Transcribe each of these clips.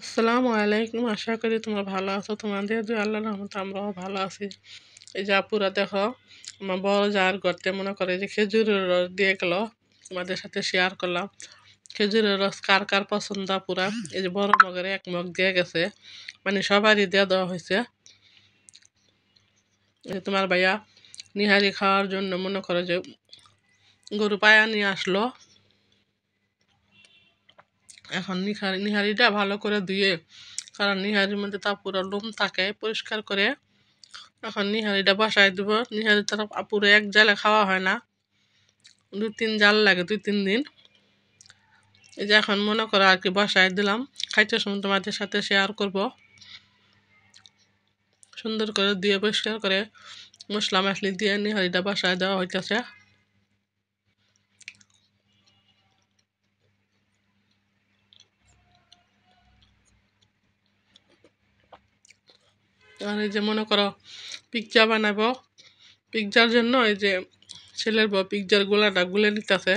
আসসালামু আলাইকুম। আশা করি তোমরা ভালো আছো। তোমাদের যে আল্লাহর রহমতে আমরাও ভালো আছি। এই যে আপুরা দেখো, আমার বড় যার গর্তে মনে করে যে খেজুরের রস দিয়ে গেল, তোমাদের সাথে শেয়ার করলাম। খেজুরের রস কার কার পছন্দ আপুরা? এই যে বড় মগের এক মগ দিয়ে গেছে, মানে সবারই দেওয়া হয়েছে। এই তোমার ভাইয়া নিহারি খাওয়ার জন্য মনে করো যে গরু পায়া নিয়ে আসলো। এখন নিহারিটা ভালো করে ধুয়ে, কারণ নিহারির মধ্যে তা পুরো লোম থাকে, পরিষ্কার করে এখন নিহারিটা বসায় দেবো। নিহারি তারা পুরো এক জালে খাওয়া হয় না, 2-3 জাল লাগে, 2-3 দিন। এই যে এখন মনে করো আর কি বসায় দিলাম, খাইতে সময় তোমাদের সাথে শেয়ার করব। সুন্দর করে দিয়ে পরিষ্কার করে মশলা মশলি দিয়ে নিহারিটা বসায় দেওয়া হইতেছে। আর এই যে মনে করো পিৎজা বানাবো, পিৎজার জন্য এই যে ছেলের বউ পিৎজার গোলাটা গুলে নিতেছে,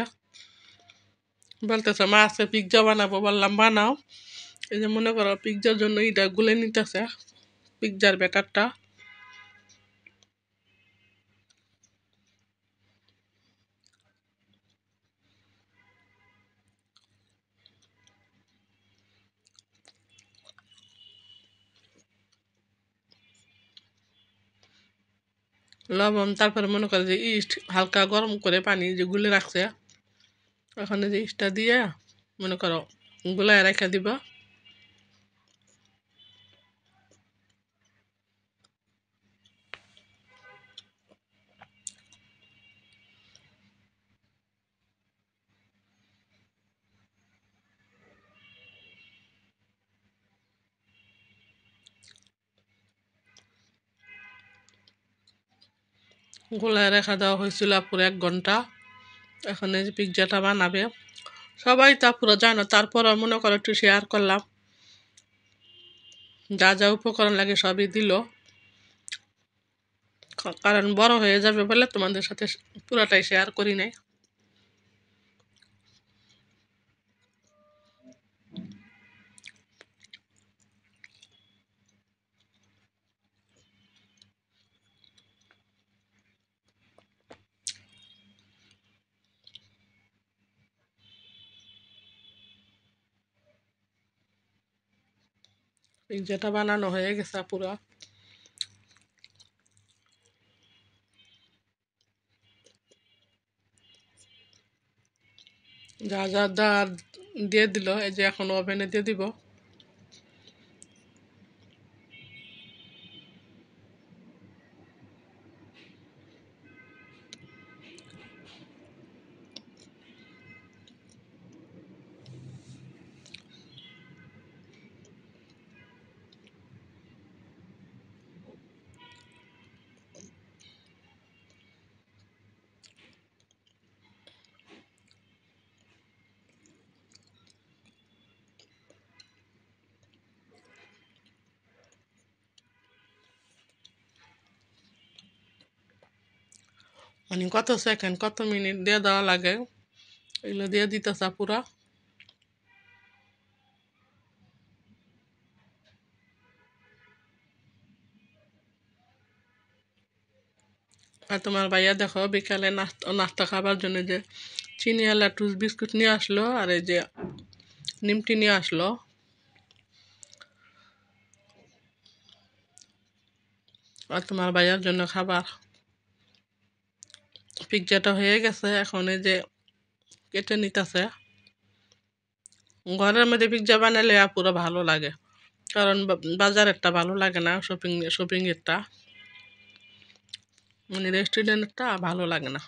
বলতেছে মা আজকে পিৎজা বানাবো। বললাম বানাও। এই যে মনে করো পিৎজার জন্য এটা গুলে নিতেছে, পিৎজার ব্যাটারটা। লবণ, তারপরে মনে করো যে ইস্ট হালকা গরম করে পানি যে গুলে রাখছে, ওখানে যে ইস্টটা দিয়ে মনে করো গুলায় রেখে দিব। গোলায় রেখে দেওয়া হয়েছিল পুরো 1 ঘন্টা। এখন এই যে পিৎজাটা বানাবে, সবাই তা পুরো জানো, তারপর মনে করো একটু শেয়ার করলাম। যা যা উপকরণ লাগে সবই দিল, কারণ বড় হয়ে যাবে বলে তোমাদের সাথে পুরাটাই শেয়ার করি নাই। পিৎজাটা বানানো হয়ে গেছে পুরা। যা যা দিয়ে দিল, এই যে এখন ওভেনে দিয়ে দিব। মানে কত সেকেন্ড কত মিনিট দিয়ে দেওয়া লাগে, এগুলো দিয়ে দিতেছে পুরা। আর তোমার ভাইয়া দেখো বিকালে নাস্তা খাবার জন্য যে চিনিওয়ালা টুস বিস্কুট নিয়ে আসলো, আর এই যে নিমটি নিয়ে আসলো। আর তোমার ভাইয়ার জন্য খাবার। পিৎজাটা হয়ে গেছে, এখন এই যে কেটে নিতেছে। ঘরের মধ্যে পিৎজা বানালে পুরো ভালো লাগে, কারণ বাজারেরটা ভালো লাগে না, শপিংয়েরটা মানে রেস্টুরেন্টেরটা ভালো লাগে না।